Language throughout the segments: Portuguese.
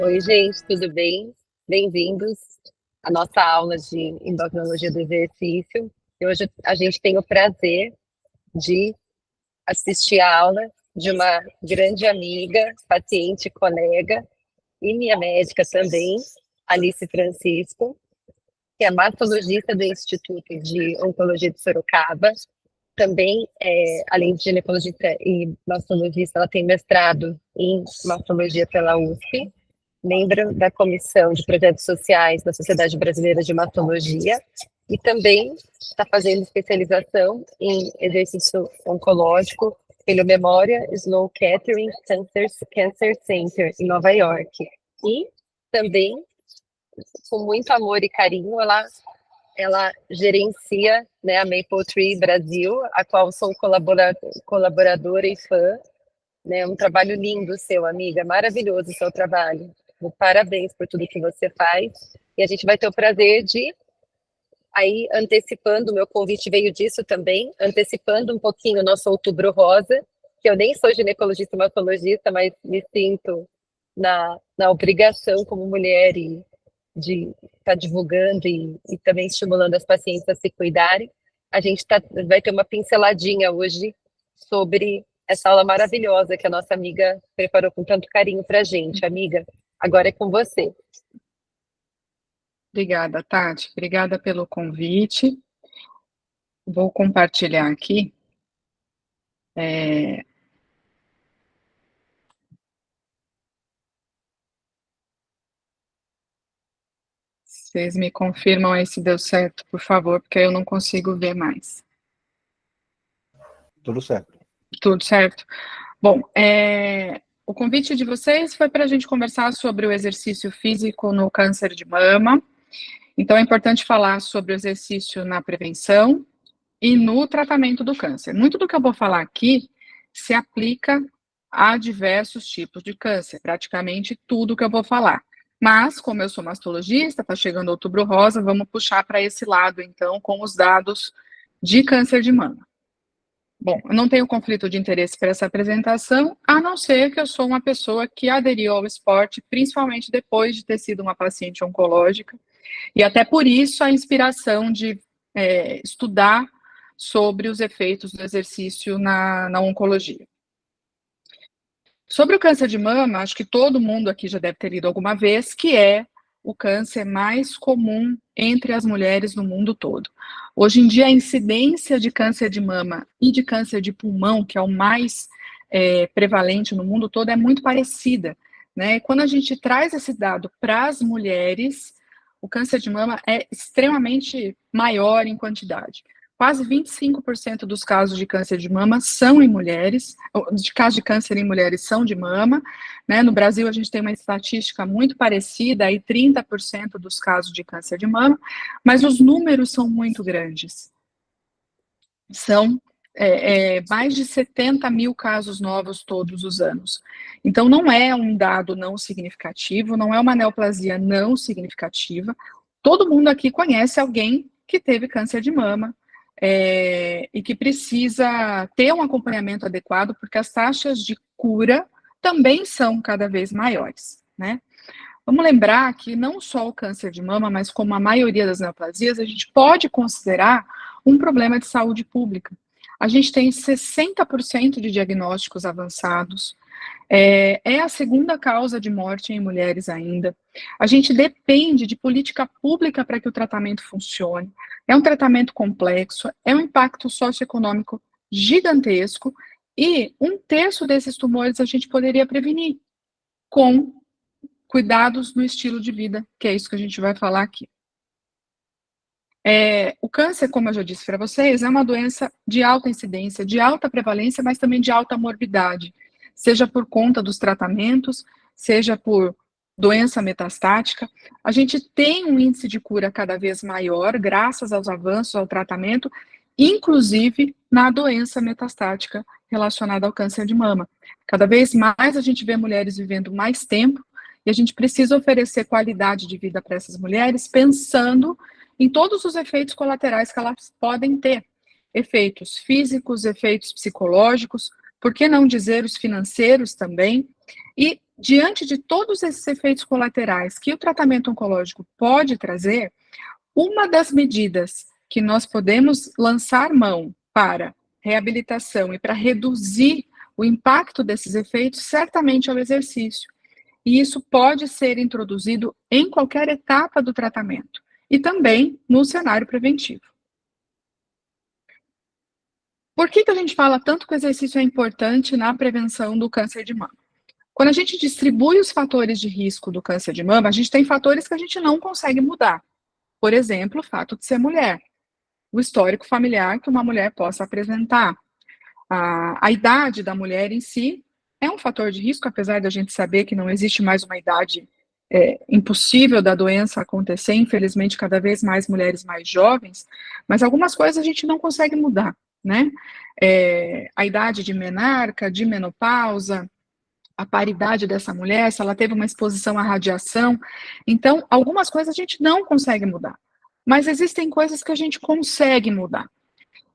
Oi, gente, tudo bem? Bem-vindos à nossa aula de endocrinologia do exercício. E hoje a gente tem o prazer de assistir a aula de uma grande amiga, paciente, colega e minha médica também, Alice Francisco, que é mastologista do Instituto de Oncologia de Sorocaba. Também, além de ginecologista e mastologista, ela tem mestrado em mastologia pela USP, membro da Comissão de Projetos Sociais da Sociedade Brasileira de Mastologia e também está fazendo especialização em exercício oncológico pelo Memorial Sloan Kettering Cancer Center, em Nova York. E também, com muito amor e carinho, ela gerencia, né, a Maple Tree Brasil, a qual sou colaboradora e fã. Né, um trabalho lindo seu, amiga, maravilhoso o seu trabalho. Parabéns por tudo que você faz. E a gente vai ter o prazer de, aí, antecipando, o meu convite veio disso também, antecipando um pouquinho o nosso Outubro Rosa, que eu nem sou ginecologista e mastologista, mas me sinto na obrigação como mulher de estar divulgando e também estimulando as pacientes a se cuidarem. A gente vai ter uma pinceladinha hoje sobre essa aula maravilhosa que a nossa amiga preparou com tanto carinho para a gente. Amiga, agora é com você. Obrigada, Tati. Obrigada pelo convite. Vou compartilhar aqui. Vocês me confirmam aí se deu certo, por favor, porque eu não consigo ver mais. Tudo certo. Tudo certo. Bom, o convite de vocês foi para a gente conversar sobre o exercício físico no câncer de mama. Então, é importante falar sobre o exercício na prevenção e no tratamento do câncer. Muito do que eu vou falar aqui se aplica a diversos tipos de câncer, praticamente tudo que eu vou falar. Mas, como eu sou mastologista, está chegando Outubro Rosa, vamos puxar para esse lado, então, com os dados de câncer de mama. Bom, eu não tenho conflito de interesse para essa apresentação, a não ser que eu sou uma pessoa que aderiu ao esporte, principalmente depois de ter sido uma paciente oncológica, e até por isso a inspiração de estudar sobre os efeitos do exercício na oncologia. Sobre o câncer de mama, acho que todo mundo aqui já deve ter lido alguma vez, que é o câncer mais comum entre as mulheres no mundo todo. Hoje em dia, a incidência de câncer de mama e de câncer de pulmão, que é o mais prevalente no mundo todo, é muito parecida, né? Quando a gente traz esse dado para as mulheres, o câncer de mama é extremamente maior em quantidade. Quase 25% dos casos de câncer de mama são em mulheres, de casos de câncer em mulheres são de mama, né? No Brasil, a gente tem uma estatística muito parecida, aí 30% dos casos de câncer de mama, mas os números são muito grandes. São mais de 70 mil casos novos todos os anos. Então, não é um dado não significativo, não é uma neoplasia não significativa. Todo mundo aqui conhece alguém que teve câncer de mama, e que precisa ter um acompanhamento adequado, porque as taxas de cura também são cada vez maiores, né? Vamos lembrar que não só o câncer de mama, mas como a maioria das neoplasias, a gente pode considerar um problema de saúde pública. A gente tem 60% de diagnósticos avançados, é a segunda causa de morte em mulheres ainda. A gente depende de política pública para que o tratamento funcione. É um tratamento complexo, é um impacto socioeconômico gigantesco, e 1/3 desses tumores a gente poderia prevenir com cuidados no estilo de vida, que é isso que a gente vai falar aqui. O câncer, como eu já disse para vocês, é uma doença de alta incidência, de alta prevalência, mas também de alta morbidade, seja por conta dos tratamentos, seja por doença metastática. A gente tem um índice de cura cada vez maior, graças aos avanços ao tratamento, inclusive na doença metastática relacionada ao câncer de mama. Cada vez mais a gente vê mulheres vivendo mais tempo, e a gente precisa oferecer qualidade de vida para essas mulheres, pensando em todos os efeitos colaterais que elas podem ter. Efeitos físicos, efeitos psicológicos, por que não dizer os financeiros também? E Diante de todos esses efeitos colaterais que o tratamento oncológico pode trazer, uma das medidas que nós podemos lançar mão para reabilitação e para reduzir o impacto desses efeitos, certamente é o exercício. E isso pode ser introduzido em qualquer etapa do tratamento e também no cenário preventivo. Por que a gente fala tanto que o exercício é importante na prevenção do câncer de mama? Quando a gente distribui os fatores de risco do câncer de mama, a gente tem fatores que a gente não consegue mudar. Por exemplo, o fato de ser mulher, o histórico familiar que uma mulher possa apresentar. A idade da mulher em si é um fator de risco, apesar da gente saber que não existe mais uma idade impossível da doença acontecer, infelizmente, cada vez mais mulheres mais jovens, mas algumas coisas a gente não consegue mudar, né? A idade de menarca, de menopausa, a paridade dessa mulher, se ela teve uma exposição à radiação. Então, algumas coisas a gente não consegue mudar, mas existem coisas que a gente consegue mudar.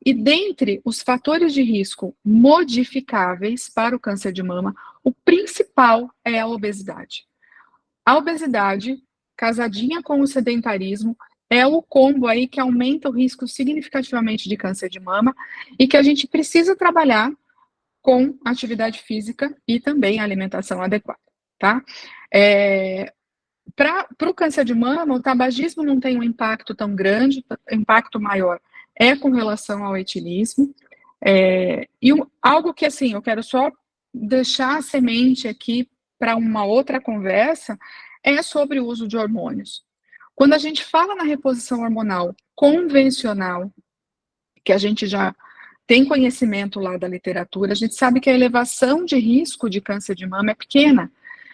E dentre os fatores de risco modificáveis para o câncer de mama, o principal é a obesidade. A obesidade, casadinha com o sedentarismo, é o combo aí que aumenta o risco significativamente de câncer de mama e que a gente precisa trabalhar com atividade física e também alimentação adequada, tá? Para o câncer de mama, o tabagismo não tem um impacto tão grande, o impacto maior é com relação ao etilismo. Algo que, assim, eu quero só deixar a semente aqui para uma outra conversa, é sobre o uso de hormônios. Quando a gente fala na reposição hormonal convencional, que a gente já tem conhecimento lá da literatura, a gente sabe que a elevação de risco de câncer de mama é pequena,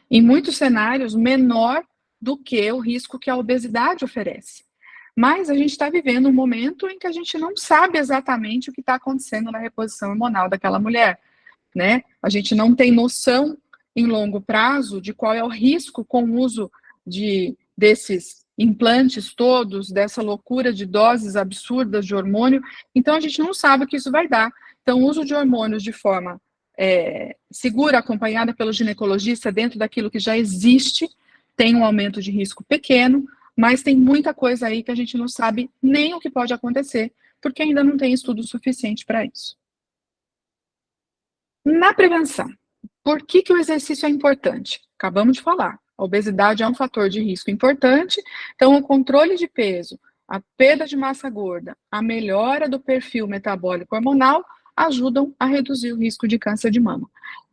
em muitos cenários menor do que o risco que a obesidade oferece. Mas a gente está vivendo um momento em que a gente não sabe exatamente o que está acontecendo na reposição hormonal daquela mulher, né? A gente não tem noção em longo prazo de qual é o risco com o uso desses implantes todos, dessa loucura de doses absurdas de hormônio. Então, a gente não sabe o que isso vai dar. Então, o uso de hormônios de forma segura, acompanhada pelo ginecologista, dentro daquilo que já existe, tem um aumento de risco pequeno, mas tem muita coisa aí que a gente não sabe nem o que pode acontecer, porque ainda não tem estudo suficiente para isso. Na prevenção, por que o exercício é importante? Acabamos de falar, a obesidade é um fator de risco importante, então o controle de peso, a perda de massa gorda, a melhora do perfil metabólico hormonal ajudam a reduzir o risco de câncer de mama.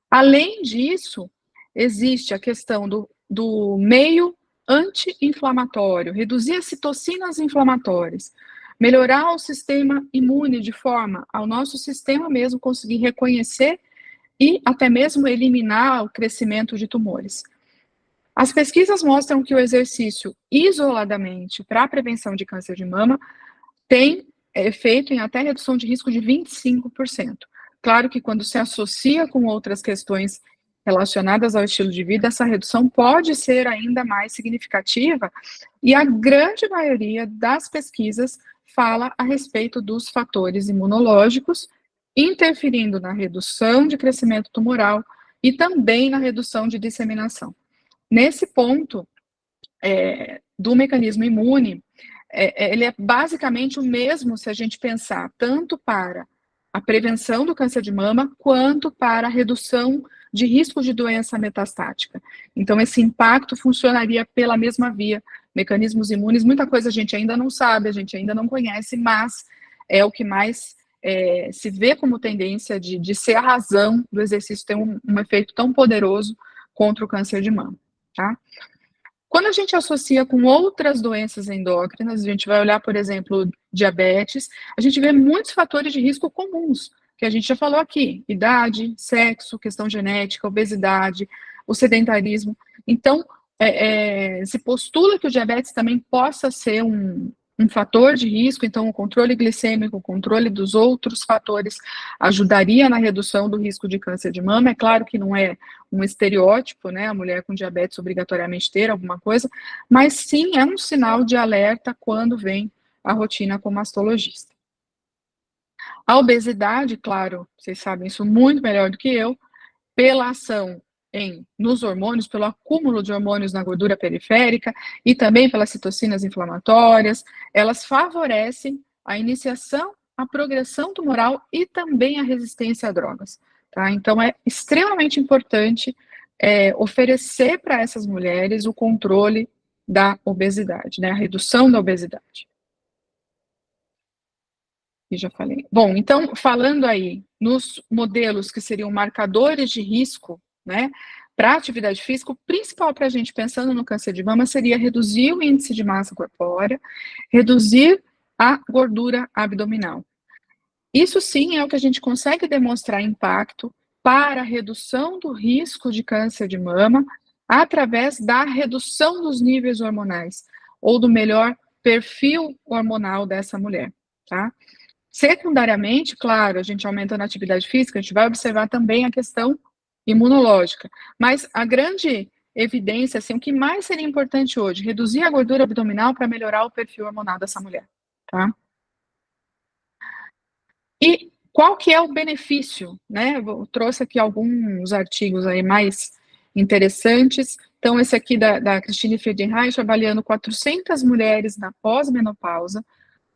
Além disso, existe a questão do meio anti-inflamatório, reduzir as citocinas inflamatórias, melhorar o sistema imune de forma ao nosso sistema mesmo conseguir reconhecer e até mesmo eliminar o crescimento de tumores. As pesquisas mostram que o exercício isoladamente para a prevenção de câncer de mama tem efeito em até redução de risco de 25%. Claro que quando se associa com outras questões relacionadas ao estilo de vida, essa redução pode ser ainda mais significativa, e a grande maioria das pesquisas fala a respeito dos fatores imunológicos, interferindo na redução de crescimento tumoral e também na redução de disseminação. Nesse ponto do mecanismo imune, ele é basicamente o mesmo se a gente pensar tanto para a prevenção do câncer de mama, quanto para a redução de risco de doença metastática. Então, esse impacto funcionaria pela mesma via. Mecanismos imunes, muita coisa a gente ainda não sabe, a gente ainda não conhece, mas é o que mais se vê como tendência de ser a razão do exercício ter um efeito tão poderoso contra o câncer de mama, tá? Quando a gente associa com outras doenças endócrinas, a gente vai olhar, por exemplo, diabetes, a gente vê muitos fatores de risco comuns, que a gente já falou aqui: idade, sexo, questão genética, obesidade, o sedentarismo. Então, se postula que o diabetes também possa ser um fator de risco, então o controle glicêmico, o controle dos outros fatores ajudaria na redução do risco de câncer de mama. É claro que não é um estereótipo, né, a mulher com diabetes obrigatoriamente ter alguma coisa, mas sim é um sinal de alerta quando vem a rotina com o mastologista. A obesidade, claro, vocês sabem isso muito melhor do que eu, pela ação nos hormônios, pelo acúmulo de hormônios na gordura periférica e também pelas citocinas inflamatórias, elas favorecem a iniciação, a progressão tumoral e também a resistência a drogas. Tá? Então, é extremamente importante oferecer para essas mulheres o controle da obesidade, né? A redução da obesidade. E já falei. Bom, então, falando aí nos modelos que seriam marcadores de risco, né, para atividade física, o principal para a gente, pensando no câncer de mama, seria reduzir o índice de massa corpórea, reduzir a gordura abdominal. Isso sim é o que a gente consegue demonstrar impacto para a redução do risco de câncer de mama através da redução dos níveis hormonais, ou do melhor perfil hormonal dessa mulher, tá? Secundariamente, claro, a gente aumentando a atividade física, a gente vai observar também a questão imunológica, mas a grande evidência, assim, o que mais seria importante hoje, reduzir a gordura abdominal para melhorar o perfil hormonal dessa mulher, tá? E qual que é o benefício, né? Eu trouxe aqui alguns artigos aí mais interessantes. Então, esse aqui da Christine Friedenreich, avaliando 400 mulheres na pós-menopausa,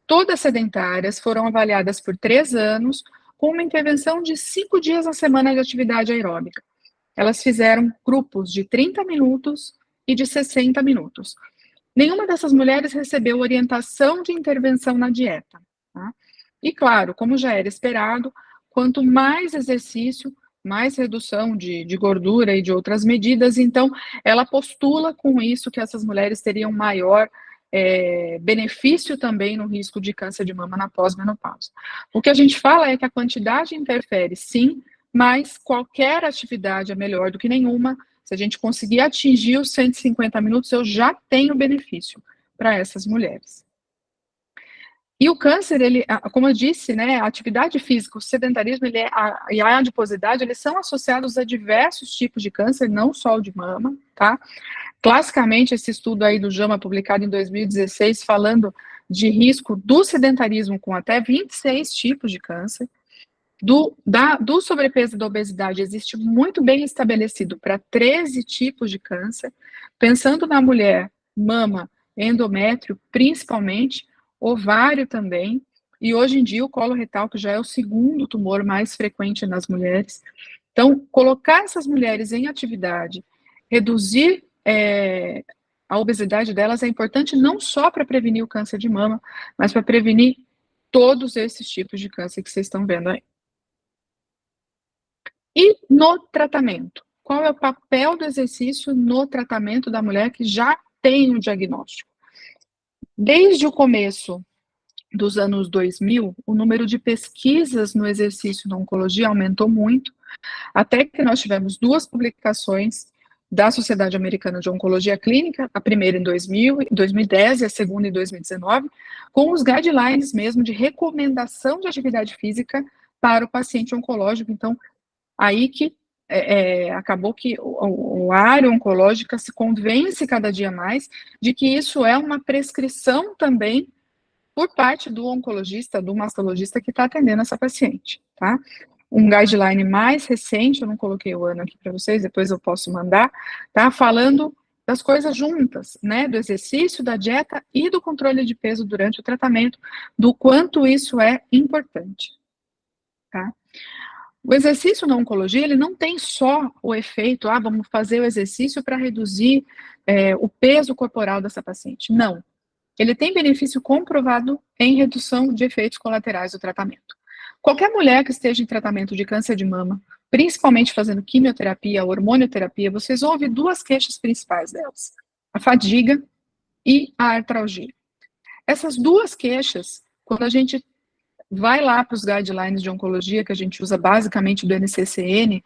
todas sedentárias, foram avaliadas por 3 anos, com uma intervenção de 5 dias na semana de atividade aeróbica. Elas fizeram grupos de 30 minutos e de 60 minutos. Nenhuma dessas mulheres recebeu orientação de intervenção na dieta. Tá? E claro, como já era esperado, quanto mais exercício, mais redução de gordura e de outras medidas, então ela postula com isso que essas mulheres teriam maior benefício também no risco de câncer de mama na pós-menopausa. O que a gente fala é que a quantidade interfere, sim, mas qualquer atividade é melhor do que nenhuma. Se a gente conseguir atingir os 150 minutos, eu já tenho benefício para essas mulheres. E o câncer, ele, como eu disse, né, a atividade física, o sedentarismo e a adiposidade, eles são associados a diversos tipos de câncer, não só o de mama, tá? Classicamente, esse estudo aí do JAMA, publicado em 2016, falando de risco do sedentarismo com até 26 tipos de câncer, do sobrepeso e da obesidade existe muito bem estabelecido para 13 tipos de câncer, pensando na mulher, mama, endométrio, principalmente, ovário também, e hoje em dia o colo retal, que já é o segundo tumor mais frequente nas mulheres. Então, colocar essas mulheres em atividade, reduzir a obesidade delas é importante não só para prevenir o câncer de mama, mas para prevenir todos esses tipos de câncer que vocês estão vendo aí. E no tratamento? Qual é o papel do exercício no tratamento da mulher que já tem o diagnóstico? Desde o começo dos anos 2000, o número de pesquisas no exercício na oncologia aumentou muito, até que nós tivemos 2 publicações da Sociedade Americana de Oncologia Clínica, a primeira em 2010 e a segunda em 2019, com os guidelines mesmo de recomendação de atividade física para o paciente oncológico. Então, aí que acabou que a área oncológica se convence cada dia mais de que isso é uma prescrição também por parte do oncologista, do mastologista que está atendendo essa paciente, tá? Um guideline mais recente, eu não coloquei o ano aqui para vocês, depois eu posso mandar, tá? Falando das coisas juntas, né? Do exercício, da dieta e do controle de peso durante o tratamento, do quanto isso é importante, tá? O exercício na oncologia, ele não tem só o efeito, vamos fazer o exercício para reduzir o peso corporal dessa paciente. Não. Ele tem benefício comprovado em redução de efeitos colaterais do tratamento. Qualquer mulher que esteja em tratamento de câncer de mama, principalmente fazendo quimioterapia, hormonioterapia, vocês vão ouvir 2 queixas principais delas: a fadiga e a artralgia. Essas 2 queixas, quando a gente vai lá para os guidelines de oncologia, que a gente usa basicamente do NCCN,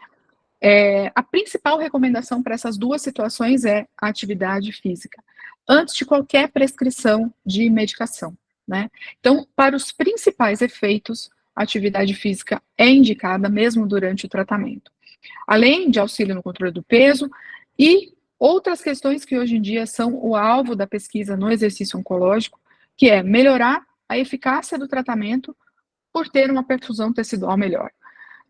a principal recomendação para essas 2 situações é a atividade física, antes de qualquer prescrição de medicação, né? Então, para os principais efeitos, a atividade física é indicada mesmo durante o tratamento. Além de auxílio no controle do peso e outras questões que hoje em dia são o alvo da pesquisa no exercício oncológico, que é melhorar a eficácia do tratamento por ter uma perfusão tecidual melhor.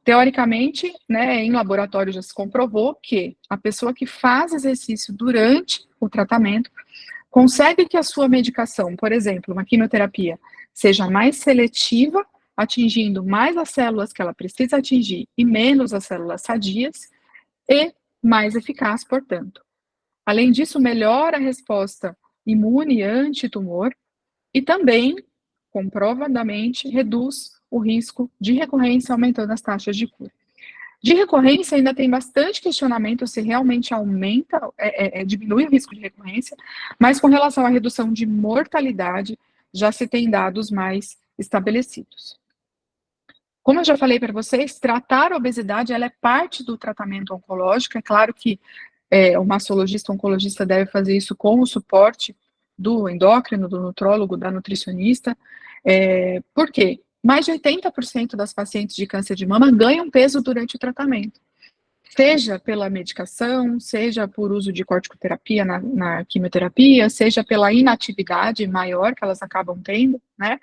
Teoricamente, né, em laboratório já se comprovou que a pessoa que faz exercício durante o tratamento consegue que a sua medicação, por exemplo, uma quimioterapia, seja mais seletiva, atingindo mais as células que ela precisa atingir e menos as células sadias, e mais eficaz, portanto. Além disso, melhora a resposta imune anti-tumor e também, comprovadamente, reduz o risco de recorrência, aumentando as taxas de cura. De recorrência, ainda tem bastante questionamento se realmente aumenta, diminui o risco de recorrência, mas com relação à redução de mortalidade, já se tem dados mais estabelecidos. Como eu já falei para vocês, tratar a obesidade ela é parte do tratamento oncológico. É claro que o mastologista, oncologista deve fazer isso com o suporte do endócrino, do nutrólogo, da nutricionista. Por quê? Mais de 80% das pacientes de câncer de mama ganham peso durante o tratamento, seja pela medicação, seja por uso de corticoterapia na quimioterapia, seja pela inatividade maior que elas acabam tendo, né?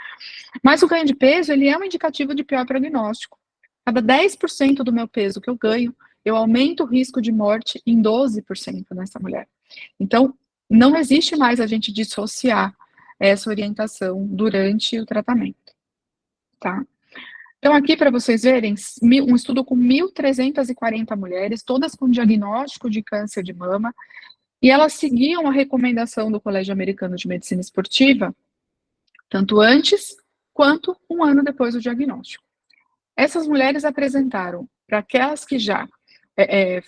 Mas o ganho de peso, ele é um indicativo de pior prognóstico. Cada 10% do meu peso que eu ganho, eu aumento o risco de morte em 12% nessa mulher. Então, não existe mais a gente dissociar essa orientação durante o tratamento, tá? Então, aqui para vocês verem, um estudo com 1.340 mulheres, todas com diagnóstico de câncer de mama, e elas seguiam a recomendação do Colégio Americano de Medicina Esportiva, tanto antes quanto um ano depois do diagnóstico. Essas mulheres apresentaram, para aquelas que já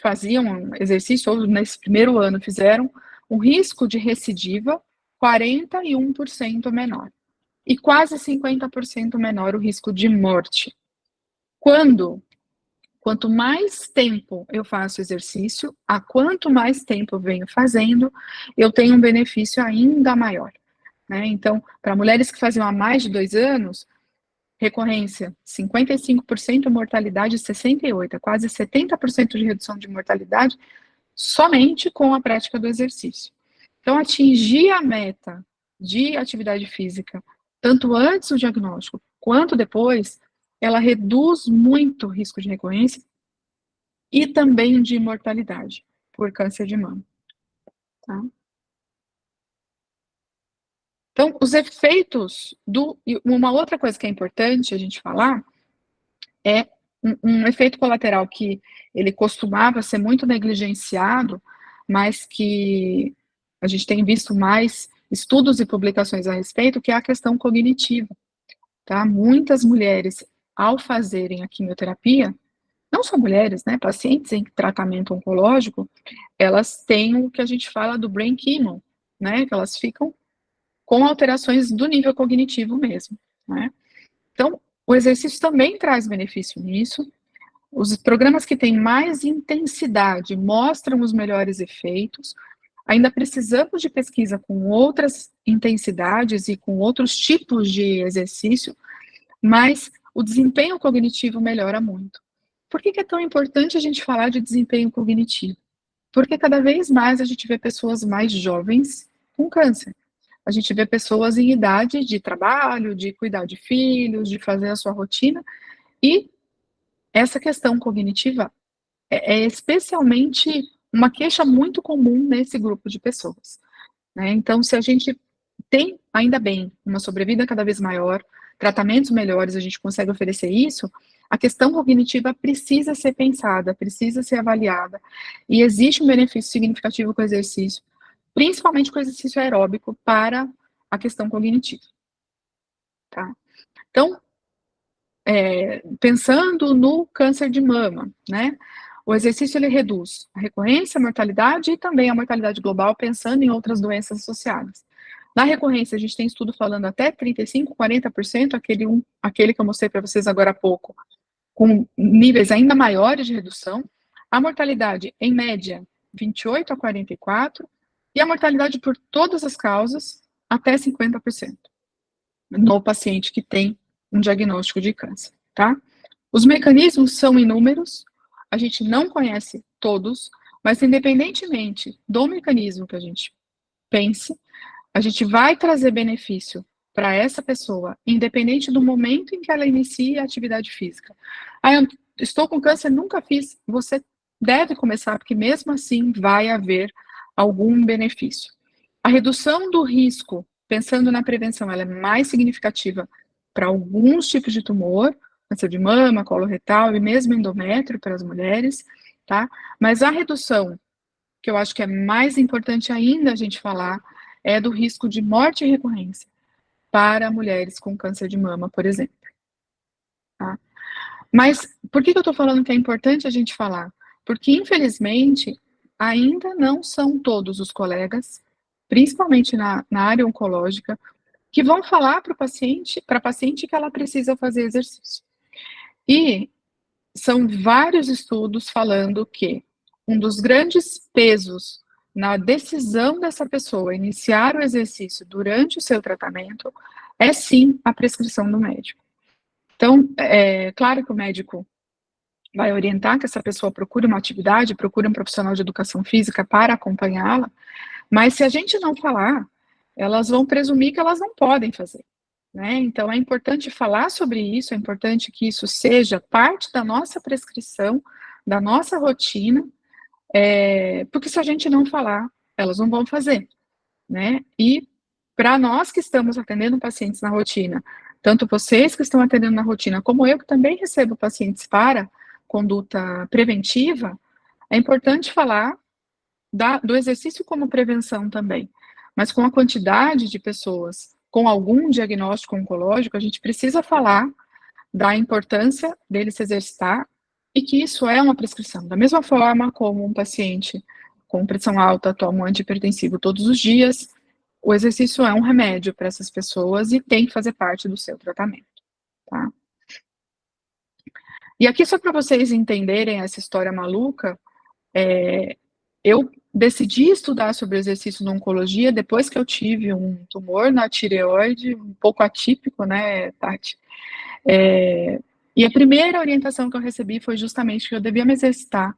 faziam exercício, ou nesse primeiro ano fizeram, um risco de recidiva 41% menor, e quase 50% menor o risco de morte. Quanto mais tempo eu faço exercício, a quanto mais tempo eu venho fazendo, eu tenho um benefício ainda maior, né? Então, para mulheres que faziam há mais de 2 anos, recorrência 55%, mortalidade 68%, quase 70% de redução de mortalidade somente com a prática do exercício. Então, atingir a meta de atividade física, tanto antes do diagnóstico quanto depois, ela reduz muito o risco de recorrência e também de mortalidade por câncer de mama. Tá? Então, os efeitos uma outra coisa que é importante a gente falar é um efeito colateral que ele costumava ser muito negligenciado, mas que a gente tem visto mais estudos e publicações a respeito, que é a questão cognitiva, tá? Muitas mulheres, ao fazerem a quimioterapia, não só mulheres, né, pacientes em tratamento oncológico, elas têm o que a gente fala do brain chemo, né, que elas ficam com alterações do nível cognitivo mesmo, né? Então, o exercício também traz benefício nisso. Os programas que têm mais intensidade mostram os melhores efeitos. Ainda precisamos de pesquisa com outras intensidades e com outros tipos de exercício, mas o desempenho cognitivo melhora muito. Por que é tão importante a gente falar de desempenho cognitivo? Porque cada vez mais a gente vê pessoas mais jovens com câncer. A gente vê pessoas em idade de trabalho, de cuidar de filhos, de fazer a sua rotina, e essa questão cognitiva é especialmente uma queixa muito comum nesse grupo de pessoas, né? Então, se a gente tem, ainda bem, uma sobrevida cada vez maior, tratamentos melhores, a gente consegue oferecer isso, a questão cognitiva precisa ser pensada, precisa ser avaliada, e existe um benefício significativo com o exercício, principalmente com o exercício aeróbico para a questão cognitiva, tá? Então, pensando no câncer de mama, né? O exercício ele reduz a recorrência, a mortalidade e também a mortalidade global, pensando em outras doenças associadas. Na recorrência, a gente tem estudo falando até 35%, 40%, aquele que eu mostrei para vocês agora há pouco, com níveis ainda maiores de redução. A mortalidade, em média, 28% a 44%, e a mortalidade por todas as causas, até 50%, no paciente que tem um diagnóstico de câncer, tá? Os mecanismos são inúmeros, a gente não conhece todos, mas independentemente do mecanismo que a gente pense, a gente vai trazer benefício para essa pessoa, independente do momento em que ela inicia a atividade física. Ah, estou com câncer, nunca fiz. Você deve começar, porque mesmo assim vai haver algum benefício. A redução do risco, pensando na prevenção, ela é mais significativa para alguns tipos de tumor, câncer de mama, colo retal e mesmo endométrio para as mulheres, tá? Mas a redução, que eu acho que é mais importante ainda a gente falar, é do risco de morte e recorrência para mulheres com câncer de mama, por exemplo. Tá? Mas por que eu estou falando que é importante a gente falar? Porque, infelizmente, ainda não são todos os colegas, principalmente na área oncológica, que vão falar para a paciente que ela precisa fazer exercício. E são vários estudos falando que um dos grandes pesos na decisão dessa pessoa iniciar o exercício durante o seu tratamento é sim a prescrição do médico. Então, é claro que o médico vai orientar que essa pessoa procure uma atividade, procure um profissional de educação física para acompanhá-la, mas se a gente não falar, elas vão presumir que elas não podem fazer, né? Então é importante falar sobre isso, é importante que isso seja parte da nossa prescrição, da nossa rotina, porque se a gente não falar, elas não vão fazer, né? E para nós que estamos atendendo pacientes na rotina, tanto vocês que estão atendendo na rotina, como eu que também recebo pacientes para conduta preventiva, é importante falar do exercício como prevenção também. Mas com a quantidade de pessoas com algum diagnóstico oncológico, a gente precisa falar da importância dele se exercitar e que isso é uma prescrição. Da mesma forma como um paciente com pressão alta toma um antihipertensivo todos os dias, o exercício é um remédio para essas pessoas e tem que fazer parte do seu tratamento, tá? E aqui, só para vocês entenderem essa história maluca, eu decidi estudar sobre exercício na oncologia depois que eu tive um tumor na tireoide, um pouco atípico, né, Tati? E a primeira orientação que eu recebi foi justamente que eu devia me exercitar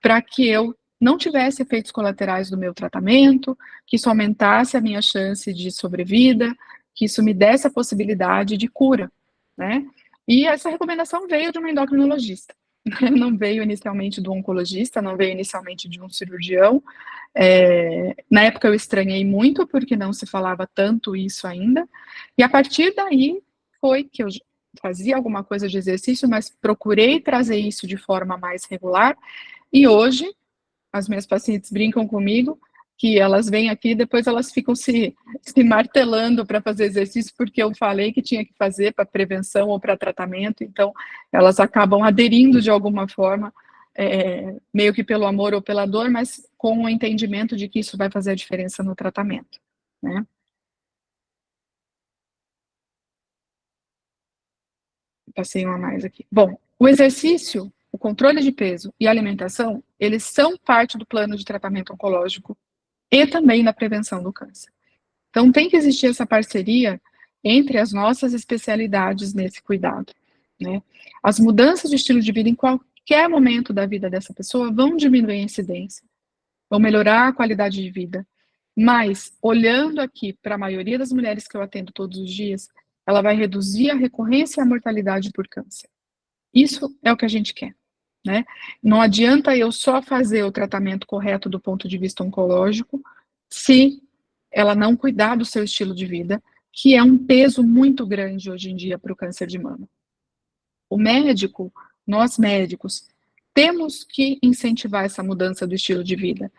para que eu não tivesse efeitos colaterais do meu tratamento, que isso aumentasse a minha chance de sobrevida, que isso me desse a possibilidade de cura, né? E essa recomendação veio de uma endocrinologista, não veio inicialmente do oncologista, não veio inicialmente de um cirurgião. Na época eu estranhei muito, porque não se falava tanto isso ainda, e a partir daí foi que eu fazia alguma coisa de exercício, mas procurei trazer isso de forma mais regular, e hoje as minhas pacientes brincam comigo que elas vêm aqui e depois elas ficam se martelando para fazer exercício porque eu falei que tinha que fazer para prevenção ou para tratamento, então elas acabam aderindo de alguma forma, meio que pelo amor ou pela dor, mas com o entendimento de que isso vai fazer a diferença no tratamento, né? Passei uma a mais aqui. Bom, o exercício, o controle de peso e a alimentação, eles são parte do plano de tratamento oncológico e também na prevenção do câncer. Então, tem que existir essa parceria entre as nossas especialidades nesse cuidado, né? As mudanças de estilo de vida em qualquer momento da vida dessa pessoa vão diminuir a incidência, vão melhorar a qualidade de vida, mas, olhando aqui para a maioria das mulheres que eu atendo todos os dias, ela vai reduzir a recorrência e a mortalidade por câncer. Isso é o que a gente quer, né? Não adianta eu só fazer o tratamento correto do ponto de vista oncológico se ela não cuidar do seu estilo de vida, que é um peso muito grande hoje em dia para o câncer de mama. O médico, nós médicos, temos que incentivar essa mudança do estilo de vida.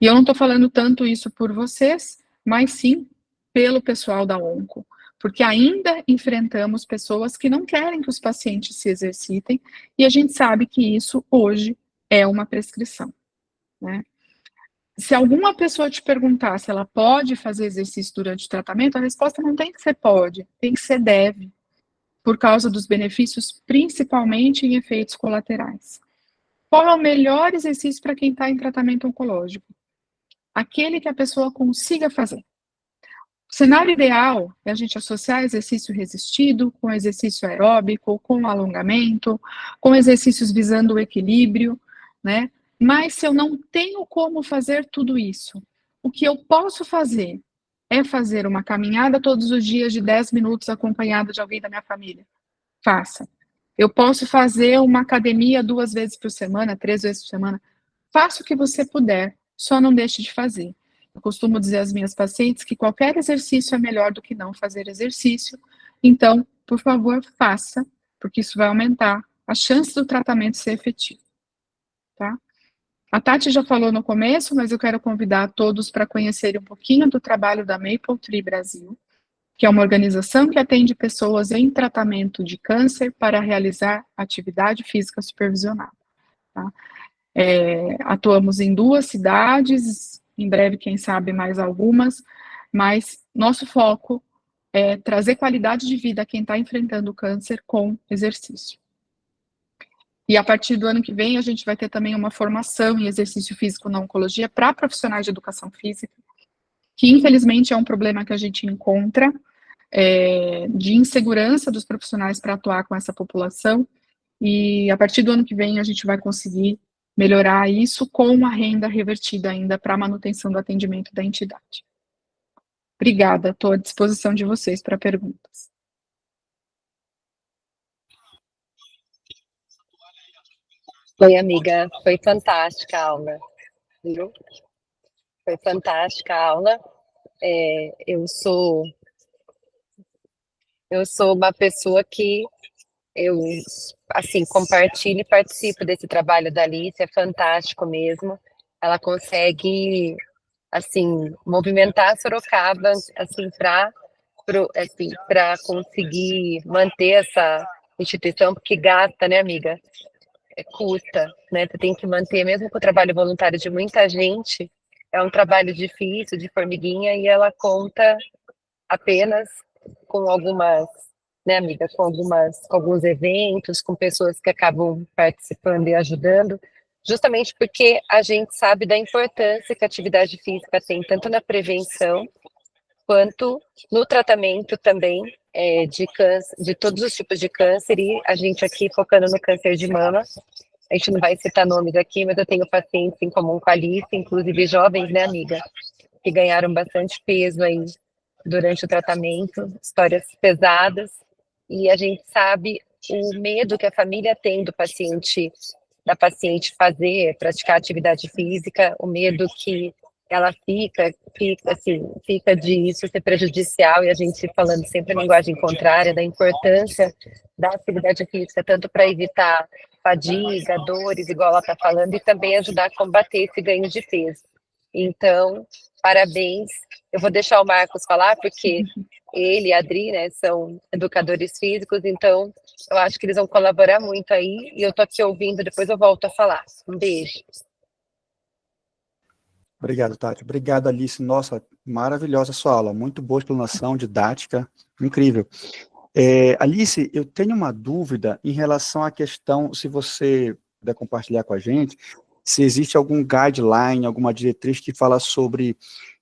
E eu não estou falando tanto isso por vocês, mas sim pelo pessoal da onco, porque ainda enfrentamos pessoas que não querem que os pacientes se exercitem, e a gente sabe que isso hoje é uma prescrição, né? Se alguma pessoa te perguntar se ela pode fazer exercício durante o tratamento, a resposta não tem que ser pode, tem que ser deve, por causa dos benefícios, principalmente em efeitos colaterais. Qual é o melhor exercício para quem está em tratamento oncológico? Aquele que a pessoa consiga fazer. O cenário ideal é a gente associar exercício resistido com exercício aeróbico, com alongamento, com exercícios visando o equilíbrio, né? Mas se eu não tenho como fazer tudo isso, o que eu posso fazer é fazer uma caminhada todos os dias de 10 minutos acompanhada de alguém da minha família. Faça. Eu posso fazer uma academia 2 vezes por semana, 3 vezes por semana. Faça o que você puder, só não deixe de fazer. Eu costumo dizer às minhas pacientes que qualquer exercício é melhor do que não fazer exercício. Então, por favor, faça, porque isso vai aumentar a chance do tratamento ser efetivo, tá? A Tati já falou no começo, mas eu quero convidar todos para conhecerem um pouquinho do trabalho da Maple Tree Brasil, que é uma organização que atende pessoas em tratamento de câncer para realizar atividade física supervisionada, tá? Atuamos em 2 cidades, em breve, quem sabe, mais algumas, mas nosso foco é trazer qualidade de vida a quem está enfrentando o câncer com exercício. E a partir do ano que vem, a gente vai ter também uma formação em exercício físico na oncologia para profissionais de educação física, que infelizmente é um problema que a gente encontra, de insegurança dos profissionais para atuar com essa população, e a partir do ano que vem a gente vai conseguir melhorar isso com a renda revertida ainda para a manutenção do atendimento da entidade. Obrigada, estou à disposição de vocês para perguntas. Oi, amiga, foi fantástica a aula, viu? Foi fantástica a aula. Eu sou uma pessoa que eu, assim, compartilho e participo desse trabalho da Alice, é fantástico mesmo. Ela consegue, assim, movimentar Sorocaba, assim, para conseguir manter essa instituição, porque gasta, né, amiga? Custa, né? Você tem que manter, mesmo com o trabalho voluntário de muita gente, é um trabalho difícil, de formiguinha, e ela conta apenas com algumas, né, amiga, com alguns eventos, com pessoas que acabam participando e ajudando, justamente porque a gente sabe da importância que a atividade física tem, tanto na prevenção quanto no tratamento também de câncer, de todos os tipos de câncer, e a gente aqui focando no câncer de mama. A gente não vai citar nomes aqui, mas eu tenho pacientes em comum com a Alice, inclusive jovens, né, amiga, que ganharam bastante peso aí durante o tratamento, histórias pesadas, e a gente sabe o medo que a família tem da paciente praticar atividade física, o medo que ela fica de isso ser prejudicial, e a gente falando sempre a linguagem contrária da importância da atividade física, tanto para evitar fadiga, dores, igual ela está falando, e também ajudar a combater esse ganho de peso. Então, parabéns. Eu vou deixar o Marcos falar, porque ele e a Adri, né, são educadores físicos, então eu acho que eles vão colaborar muito aí, e eu tô aqui ouvindo, depois eu volto a falar. Um beijo. Obrigado, Tati. Obrigado, Alice. Nossa, maravilhosa sua aula. Muito boa explanação, didática, incrível. Alice, eu tenho uma dúvida em relação à questão, se você puder compartilhar com a gente, se existe algum guideline, alguma diretriz que fala sobre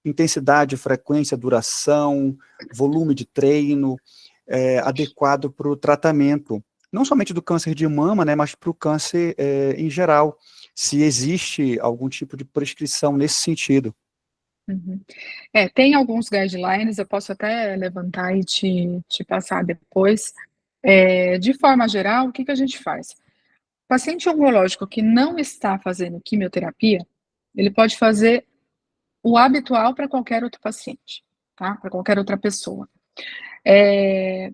intensidade, frequência, duração, volume de treino, adequado para o tratamento, não somente do câncer de mama, né, mas para o câncer em geral, se existe algum tipo de prescrição nesse sentido. Uhum. Tem alguns guidelines, eu posso até levantar e te passar depois. De forma geral, o que a gente faz? O paciente oncológico que não está fazendo quimioterapia, ele pode fazer o habitual para qualquer outro paciente, tá? Para qualquer outra pessoa.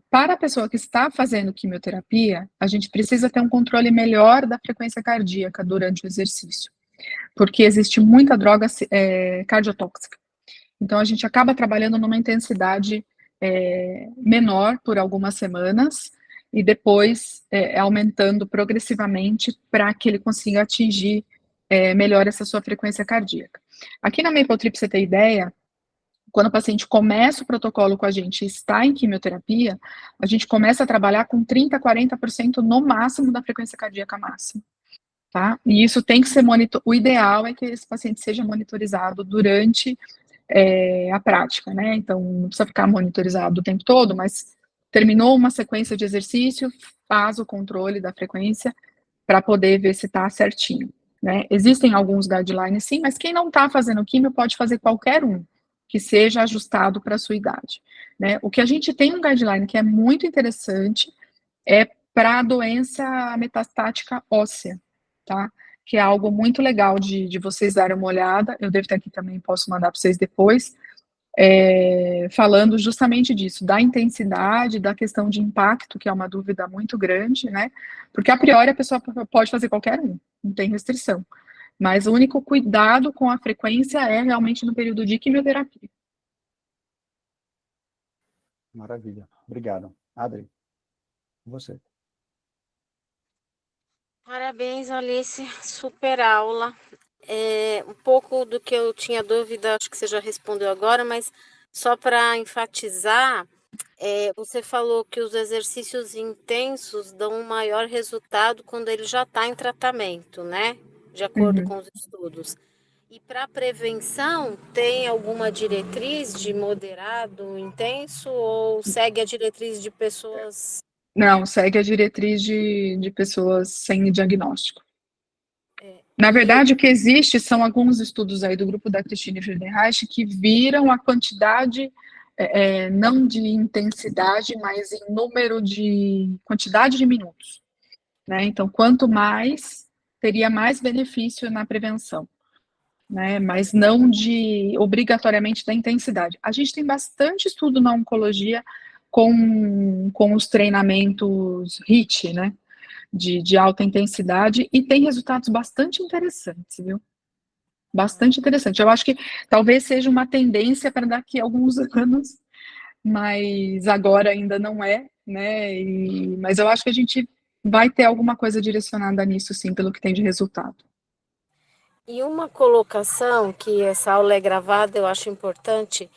Para a pessoa que está fazendo quimioterapia, a gente precisa ter um controle melhor da frequência cardíaca durante o exercício, porque existe muita droga cardiotóxica. Então, a gente acaba trabalhando numa intensidade menor por algumas semanas, e depois aumentando progressivamente para que ele consiga atingir melhor essa sua frequência cardíaca. Aqui na Maple Tree, pra você ter ideia, quando o paciente começa o protocolo com a gente e está em quimioterapia, a gente começa a trabalhar com 30% a 40% no máximo da frequência cardíaca máxima, tá? E isso tem que ser o ideal é que esse paciente seja monitorizado durante a prática, né? Então, não precisa ficar monitorizado o tempo todo, mas terminou uma sequência de exercício, faz o controle da frequência para poder ver se está certinho, né? Existem alguns guidelines, sim, mas quem não está fazendo químio pode fazer qualquer um que seja ajustado para a sua idade, né? O que a gente tem um guideline que é muito interessante é para a doença metastática óssea, tá? Que é algo muito legal de vocês darem uma olhada. Eu devo ter aqui também, posso mandar para vocês depois, falando justamente disso, da intensidade, da questão de impacto, que é uma dúvida muito grande, né? Porque a priori a pessoa pode fazer qualquer um, não tem restrição. Mas o único cuidado com a frequência é realmente no período de quimioterapia. Maravilha. Obrigado. Adri, você. Parabéns, Alice. Super aula. Um pouco do que eu tinha dúvida, acho que você já respondeu agora, mas só para enfatizar, você falou que os exercícios intensos dão um maior resultado quando ele já está em tratamento, né? De acordo com os estudos. E para prevenção, tem alguma diretriz de moderado, intenso, ou segue a diretriz de pessoas? Não, segue a diretriz de pessoas sem diagnóstico. Na verdade, o que existe são alguns estudos aí do grupo da Christine Friedenreich que viram a quantidade, não de intensidade, mas em número de quantidade de minutos, né? Então, quanto mais, teria mais benefício na prevenção, né? Mas não de obrigatoriamente da intensidade. A gente tem bastante estudo na oncologia com os treinamentos HIIT, né? De alta intensidade, e tem resultados bastante interessantes, viu? Bastante interessante. Eu acho que talvez seja uma tendência para daqui a alguns anos, mas agora ainda não é, né? Mas eu acho que a gente vai ter alguma coisa direcionada nisso, sim, pelo que tem de resultado. E uma colocação, que essa aula é gravada, eu acho importante.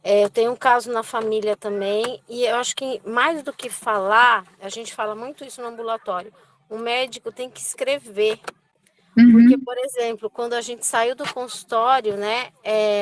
Eu tenho um caso na família também, e eu acho que mais do que falar, a gente fala muito isso no ambulatório, o médico tem que escrever. Porque, por exemplo, quando a gente saiu do consultório, né,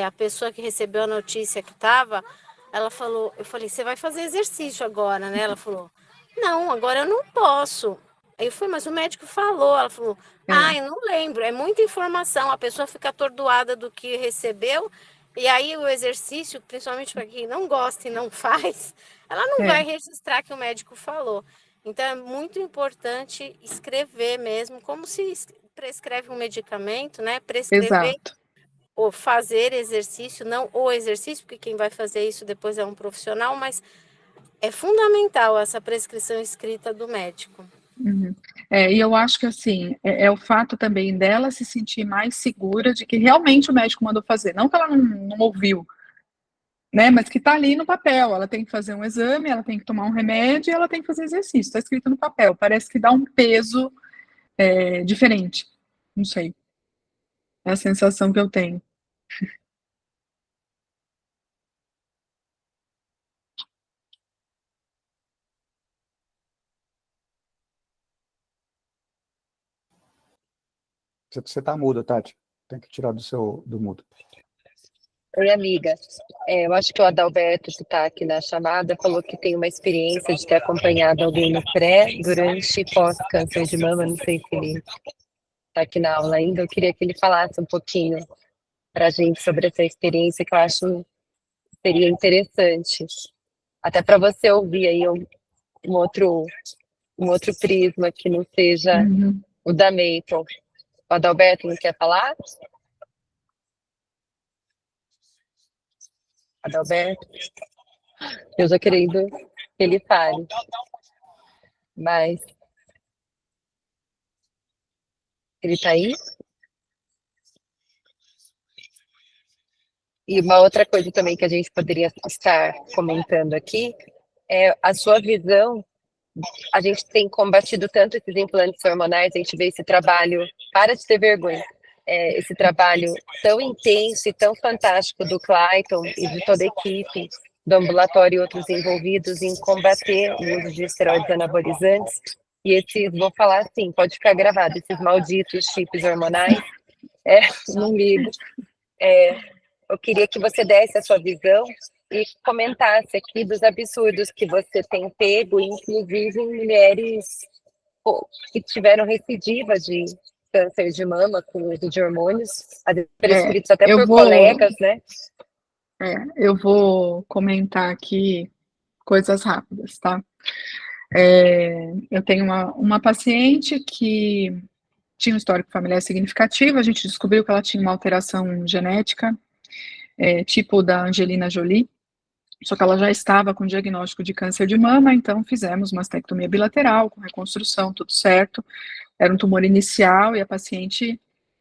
a pessoa que recebeu a notícia que estava, ela falou, eu falei, você vai fazer exercício agora, né? Ela falou, não, agora eu não posso. Aí eu falei, mas o médico falou. Ela falou, eu não lembro, é muita informação, a pessoa fica atordoada do que recebeu, e aí o exercício, principalmente para quem não gosta e não faz, ela não vai registrar que o médico falou. Então é muito importante escrever mesmo, como se prescreve um medicamento, né? Prescrever ou fazer exercício, não o exercício, porque quem vai fazer isso depois é um profissional, mas é fundamental essa prescrição escrita do médico. E eu acho que, assim, é o fato também dela se sentir mais segura de que realmente o médico mandou fazer, não que ela não ouviu, né, mas que está ali no papel, ela tem que fazer um exame, ela tem que tomar um remédio e ela tem que fazer exercício, está escrito no papel, parece que dá um peso diferente, não sei, é a sensação que eu tenho. Você está muda, Tati. Tem que tirar do mudo. Oi, amiga. Eu acho que o Adalberto, que está aqui na chamada, falou que tem uma experiência de ter acompanhado alguém no pré, durante e pós-câncer de mama. Não sei se ele está aqui na aula ainda. Eu queria que ele falasse um pouquinho para a gente sobre essa experiência, que eu acho que seria interessante. Até para você ouvir aí um outro prisma que não seja o da Maple. O Adalberto não quer falar? Adalberto? Eu já querendo que ele fale. Mas ele está aí? E uma outra coisa também que a gente poderia estar comentando aqui é a sua visão. A gente tem combatido tanto esses implantes hormonais, a gente vê esse trabalho, para de ter vergonha, esse trabalho tão intenso e tão fantástico do Clayton e de toda a equipe do ambulatório e outros envolvidos em combater o uso de esteroides anabolizantes. E esses, vou falar assim, pode ficar gravado, esses malditos chips hormonais, não ligo. Eu queria que você desse a sua visão e comentasse aqui dos absurdos que você tem pego, inclusive em mulheres que tiveram recidiva de câncer de mama com o uso de hormônios, prescritos até por colegas, né? Eu vou comentar aqui coisas rápidas, tá? Eu tenho uma paciente que tinha um histórico familiar significativo, a gente descobriu que ela tinha uma alteração genética, tipo da Angelina Jolie, só que ela já estava com diagnóstico de câncer de mama, então fizemos mastectomia bilateral, com reconstrução, tudo certo. Era um tumor inicial e a paciente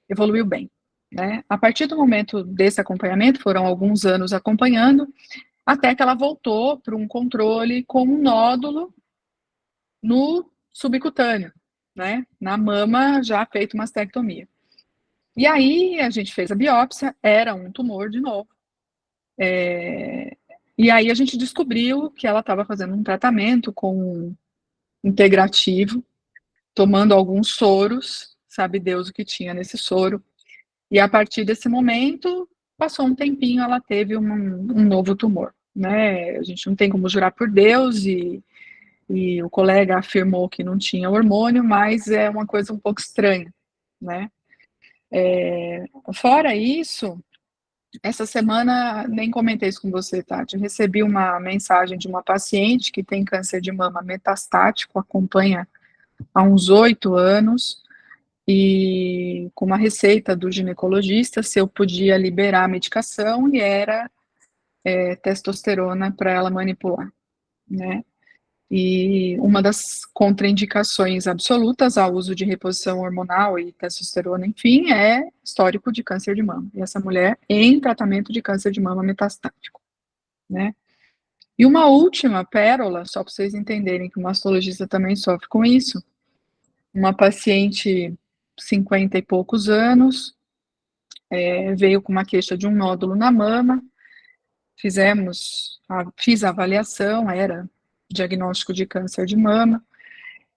evoluiu bem, né? A partir do momento desse acompanhamento, foram alguns anos acompanhando, até que ela voltou para um controle com um nódulo no subcutâneo, né? Na mama, já feito mastectomia. E aí a gente fez a biópsia, era um tumor de novo. E aí a gente descobriu que ela estava fazendo um tratamento com integrativo, tomando alguns soros, sabe Deus o que tinha nesse soro. E a partir desse momento, passou um tempinho, ela teve um novo tumor, né? A gente não tem como jurar por Deus e o colega afirmou que não tinha hormônio, mas é uma coisa um pouco estranha, né? Fora isso, essa semana, nem comentei isso com você, Tati, eu recebi uma mensagem de uma paciente que tem câncer de mama metastático, acompanha há uns 8 anos, e com uma receita do ginecologista, se eu podia liberar a medicação, e era testosterona para ela manipular, né? E uma das contraindicações absolutas ao uso de reposição hormonal e testosterona, enfim, é histórico de câncer de mama. E essa mulher em tratamento de câncer de mama metastático, né? E uma última pérola, só para vocês entenderem que o mastologista também sofre com isso, uma paciente 50 e poucos anos, veio com uma queixa de um nódulo na mama, fiz a avaliação, era diagnóstico de câncer de mama,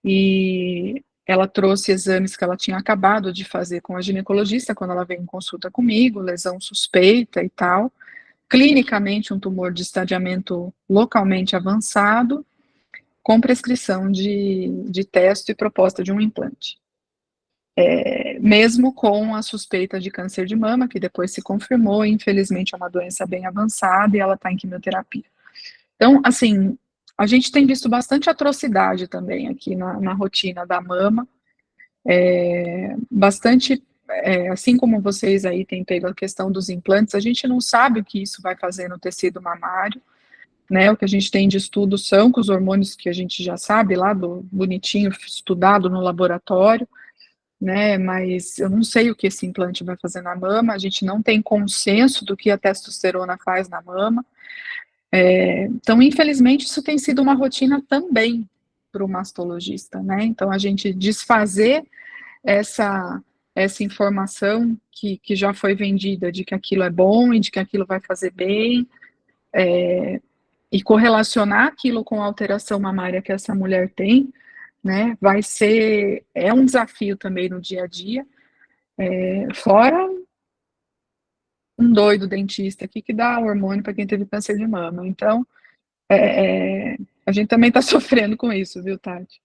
e ela trouxe exames que ela tinha acabado de fazer com a ginecologista quando ela veio em consulta comigo, lesão suspeita e tal, clinicamente um tumor de estadiamento localmente avançado, com prescrição de teste e proposta de um implante. Mesmo com a suspeita de câncer de mama, que depois se confirmou, infelizmente é uma doença bem avançada e ela está em quimioterapia. Então, assim, a gente tem visto bastante atrocidade também aqui na rotina da mama, bastante, assim como vocês aí têm pego a questão dos implantes, a gente não sabe o que isso vai fazer no tecido mamário, né, o que a gente tem de estudo são com os hormônios que a gente já sabe lá, do bonitinho, estudado no laboratório, né, mas eu não sei o que esse implante vai fazer na mama, a gente não tem consenso do que a testosterona faz na mama, então, infelizmente, isso tem sido uma rotina também para o mastologista, né, então a gente desfazer essa informação que já foi vendida de que aquilo é bom e de que aquilo vai fazer bem, e correlacionar aquilo com a alteração mamária que essa mulher tem, né, é um desafio também no dia a dia, fora um doido dentista aqui que dá hormônio para quem teve câncer de mama, então, a gente também está sofrendo com isso, viu, Tati?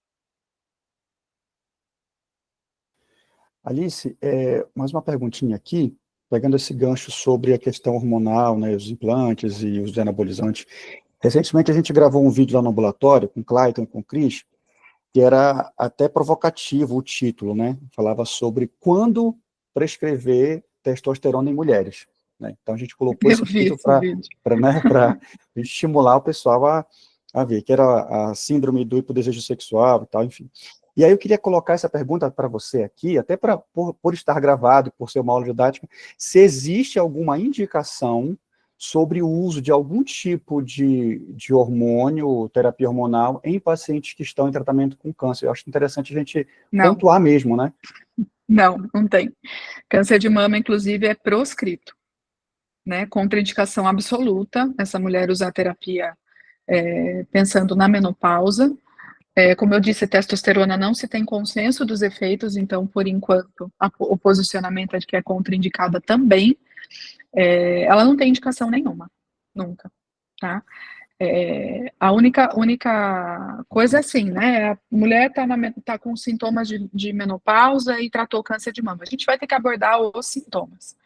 Alice, mais uma perguntinha aqui, pegando esse gancho sobre a questão hormonal, né, os implantes e os anabolizantes. Recentemente a gente gravou um vídeo lá no ambulatório com o Clayton e com o Cris, que era até provocativo o título, né? Falava sobre quando prescrever testosterona em mulheres, né? Então a gente colocou esse título para estimular o pessoal a ver, que era a síndrome do hipodesejo sexual e tal, enfim. E aí eu queria colocar essa pergunta para você aqui, até por estar gravado, por ser uma aula didática, se existe alguma indicação sobre o uso de algum tipo de hormônio, terapia hormonal, em pacientes que estão em tratamento com câncer. Eu acho interessante a gente pontuar mesmo, né? Não tem. Câncer de mama, inclusive, é proscrito, né? Contraindicação absoluta, essa mulher usar terapia pensando na menopausa. Como eu disse, testosterona não se tem consenso dos efeitos, então, por enquanto, o posicionamento é de que é contraindicada também. Ela não tem indicação nenhuma, nunca, tá? A única coisa é assim, né? A mulher tá com sintomas de menopausa e tratou câncer de mama. A gente vai ter que abordar os sintomas,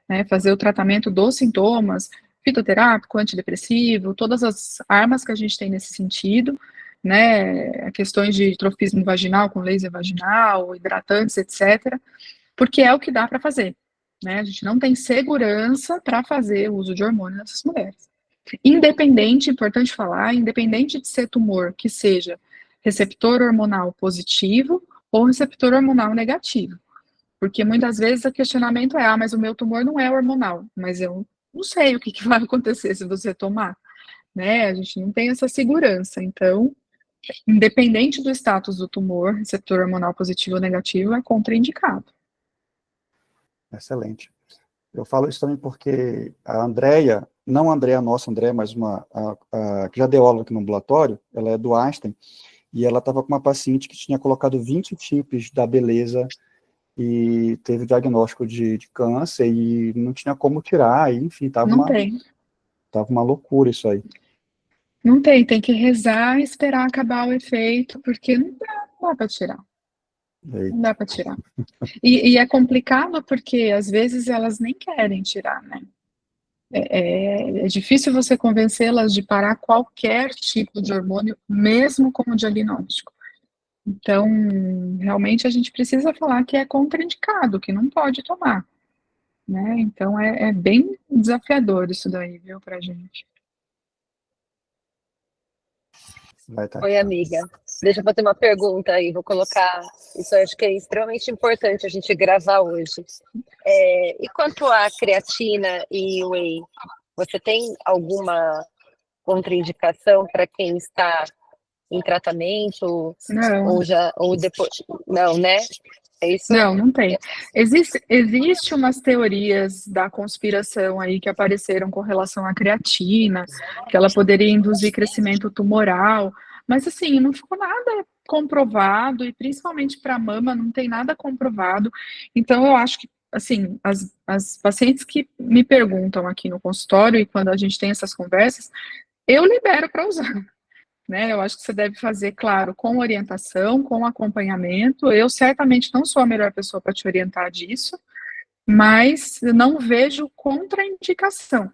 né? Fazer o tratamento dos sintomas, fitoterápico, antidepressivo, todas as armas que a gente tem nesse sentido, né, questões de trofismo vaginal com laser vaginal, hidratantes, etc., porque é o que dá para fazer, né? A gente não tem segurança para fazer o uso de hormônio nessas mulheres. Independente, importante falar, independente de ser tumor que seja receptor hormonal positivo ou receptor hormonal negativo. Porque muitas vezes o questionamento é, mas o meu tumor não é hormonal, mas eu não sei o que vai acontecer se você tomar, né? A gente não tem essa segurança. Então, independente do status do tumor, receptor hormonal positivo ou negativo, é contraindicado. Excelente. Eu falo isso também porque a Andrea, não a Andrea, nossa Andrea, mas que já deu aula aqui no ambulatório, ela é do Einstein, e ela estava com uma paciente que tinha colocado 20 chips da beleza e teve diagnóstico de câncer e não tinha como tirar, e, enfim, Não tem. tava uma loucura isso aí. Não tem, tem que rezar e esperar acabar o efeito, porque não dá para tirar. Não dá para tirar. E é complicado porque às vezes elas nem querem tirar, né? É difícil você convencê-las de parar qualquer tipo de hormônio, mesmo com o diagnóstico. Então, realmente a gente precisa falar que é contraindicado, que não pode tomar, né? Então é bem desafiador isso daí, viu, pra gente. Vai, tá. Oi, amiga. Deixa eu fazer uma pergunta aí, vou colocar. Isso eu acho que é extremamente importante a gente gravar hoje. E quanto à creatina e whey, você tem alguma contraindicação para quem está em tratamento Não, ou depois? Não, né? É isso? não tem. Existe umas teorias da conspiração aí que apareceram com relação à creatina, que ela poderia induzir crescimento tumoral, mas assim, não ficou nada comprovado, e principalmente para mama não tem nada comprovado. Então, eu acho que, assim, as pacientes que me perguntam aqui no consultório, e quando a gente tem essas conversas, eu libero para usar. Né? Eu acho que você deve fazer, claro, com orientação, com acompanhamento. Eu certamente não sou a melhor pessoa para te orientar disso, mas não vejo contraindicação.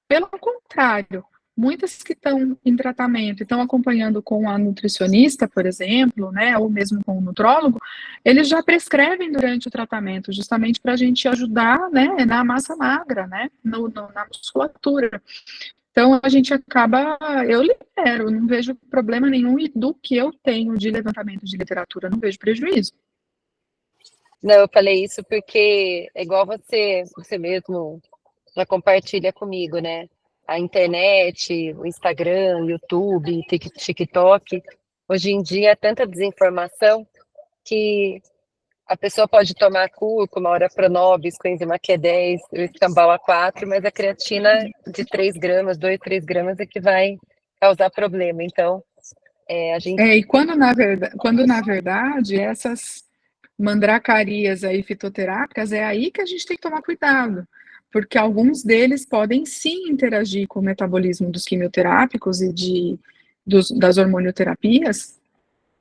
Pelo contrário, muitas que estão em tratamento e estão acompanhando com a nutricionista, por exemplo, né, ou mesmo com o nutrólogo, eles já prescrevem durante o tratamento, justamente para a gente ajudar, né, na massa magra, né, na musculatura. Então, a gente acaba, eu libero, não vejo problema nenhum, e do que eu tenho de levantamento de literatura, não vejo prejuízo. Não, eu falei isso porque é igual você mesmo já compartilha comigo, né? A internet, o Instagram, YouTube, TikTok. Hoje em dia é tanta desinformação que a pessoa pode tomar cúrcuma, ora Pronobis, coenzima Q10, o escambau A4, mas a creatina de 3 gramas, 2, 3 gramas é que vai causar problema. Então, a gente. E quando na verdade essas mandracarias aí fitoterápicas, é aí que a gente tem que tomar cuidado, porque alguns deles podem sim interagir com o metabolismo dos quimioterápicos e das hormonioterapias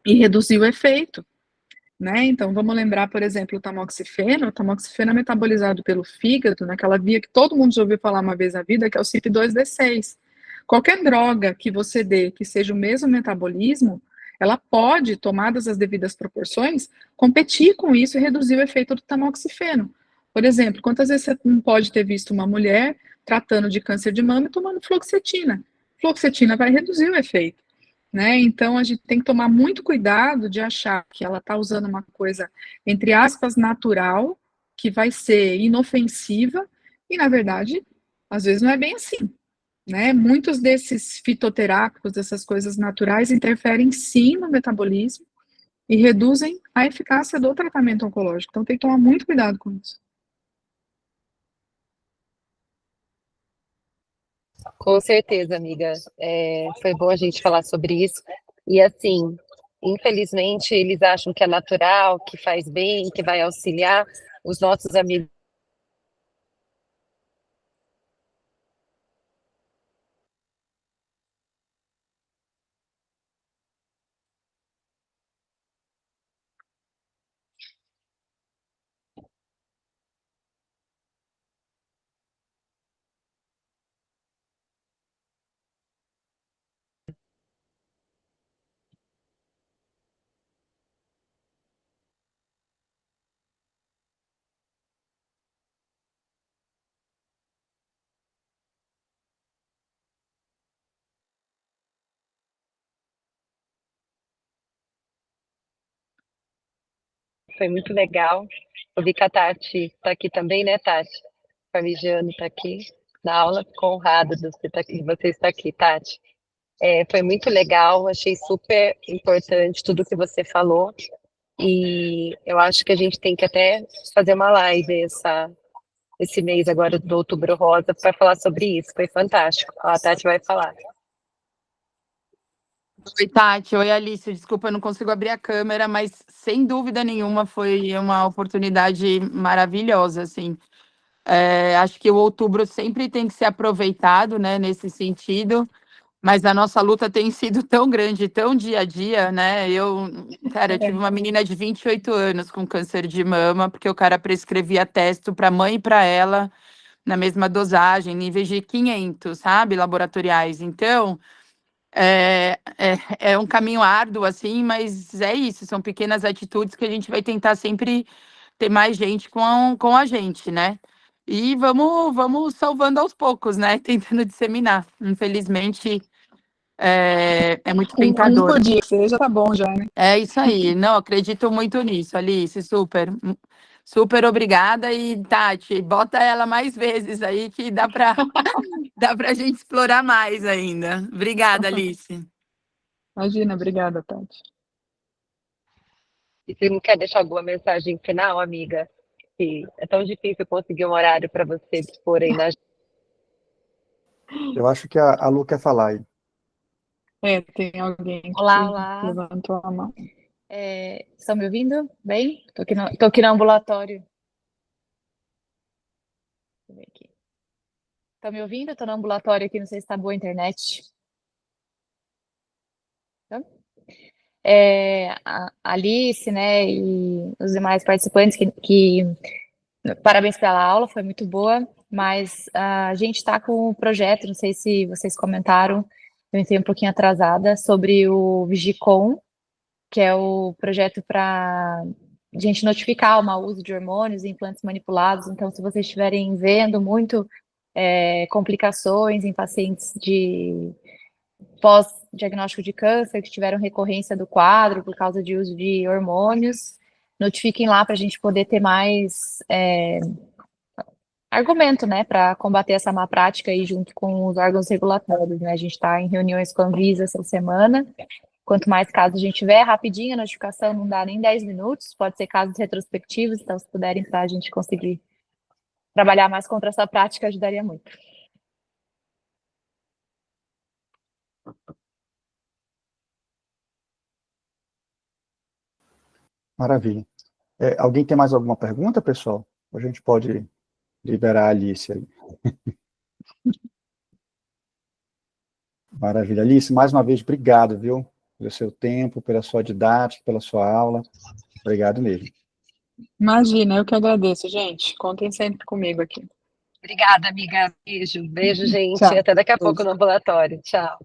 e reduzir o efeito. Né? Então, vamos lembrar, por exemplo, o tamoxifeno é metabolizado pelo fígado, naquela via que todo mundo já ouviu falar uma vez na vida, que é o CYP2D6. Qualquer droga que você dê que seja o mesmo metabolismo, ela pode, tomadas as devidas proporções, competir com isso e reduzir o efeito do tamoxifeno. Por exemplo, quantas vezes você não pode ter visto uma mulher tratando de câncer de mama e tomando fluoxetina? Fluoxetina vai reduzir o efeito. Né? Então a gente tem que tomar muito cuidado de achar que ela está usando uma coisa, entre aspas, natural, que vai ser inofensiva, e na verdade, às vezes não é bem assim. Né? Muitos desses fitoterápicos, dessas coisas naturais, interferem sim no metabolismo e reduzem a eficácia do tratamento oncológico. Então tem que tomar muito cuidado com isso. Com certeza, amiga. Foi bom a gente falar sobre isso. E assim, infelizmente, eles acham que é natural, que faz bem, que vai auxiliar os nossos amigos. foi muito legal. Eu vi que a Tati está aqui também, né, Tati? O Parmigiano está aqui na aula, fico honrada de você estar aqui, Tati. Foi muito legal, achei super importante tudo que você falou. E eu acho que a gente tem que até fazer uma live esse mês agora do Outubro Rosa para falar sobre isso. Foi fantástico. A Tati vai falar. Oi, Tati. Oi, Alice. Desculpa, eu não consigo abrir a câmera, mas sem dúvida nenhuma foi uma oportunidade maravilhosa, assim. Acho que o outubro sempre tem que ser aproveitado, né, nesse sentido, mas a nossa luta tem sido tão grande, tão dia a dia, né? Cara, eu tive uma menina de 28 anos com câncer de mama, porque o cara prescrevia testo para a mãe e para ela, na mesma dosagem, níveis de 500, sabe, laboratoriais. Então, é um caminho árduo, assim, mas é isso, são pequenas atitudes que a gente vai tentar sempre ter mais gente com a gente, né? E vamos salvando aos poucos, né? Tentando disseminar. Infelizmente, é muito Um tentador. por dia, que seja, tá bom já, né? É isso aí. Não, acredito muito nisso, Alice. Super. Super obrigada. E, Tati, bota ela mais vezes aí, que dá pra gente explorar mais ainda. Obrigada, Alice. Imagina, obrigada, Tati. E você não quer deixar alguma mensagem final, amiga? Que é tão difícil conseguir um horário para você dispor aí na. Eu acho que a Lu quer falar aí. Tem alguém que Olá, olá. levantou a mão. Estão me ouvindo bem? Tô aqui no ambulatório. Deixa eu ver aqui. Estão me ouvindo? Estou no ambulatório aqui, não sei se está boa a internet. Tá? A Alice, né, e os demais participantes parabéns pela aula, foi muito boa, mas a gente está com um projeto, não sei se vocês comentaram, eu entrei um pouquinho atrasada, sobre o Vigicom, que é o projeto para a gente notificar o mau uso de hormônios e implantes manipulados. Então, se vocês estiverem vendo muito complicações em pacientes de pós-diagnóstico de câncer, que tiveram recorrência do quadro por causa de uso de hormônios, notifiquem lá para a gente poder ter mais argumento, né, para combater essa má prática aí junto com os órgãos regulatórios, né? A gente está em reuniões com a Anvisa essa semana. Quanto mais casos a gente tiver, rapidinho, a notificação não dá nem 10 minutos, pode ser casos retrospectivos, então se puderem para a gente conseguir trabalhar mais contra essa prática, ajudaria muito. Maravilha. Alguém tem mais alguma pergunta, pessoal? A gente pode liberar a Alice aí. Maravilha. Alice, mais uma vez, obrigado, viu? Pelo seu tempo, pela sua didática, pela sua aula. Obrigado mesmo. Imagina, eu que agradeço, gente. Contem sempre comigo aqui. Obrigada, amiga. Beijo. Beijo, gente. Tchau. Até daqui a Beijo. pouco no ambulatório. Tchau.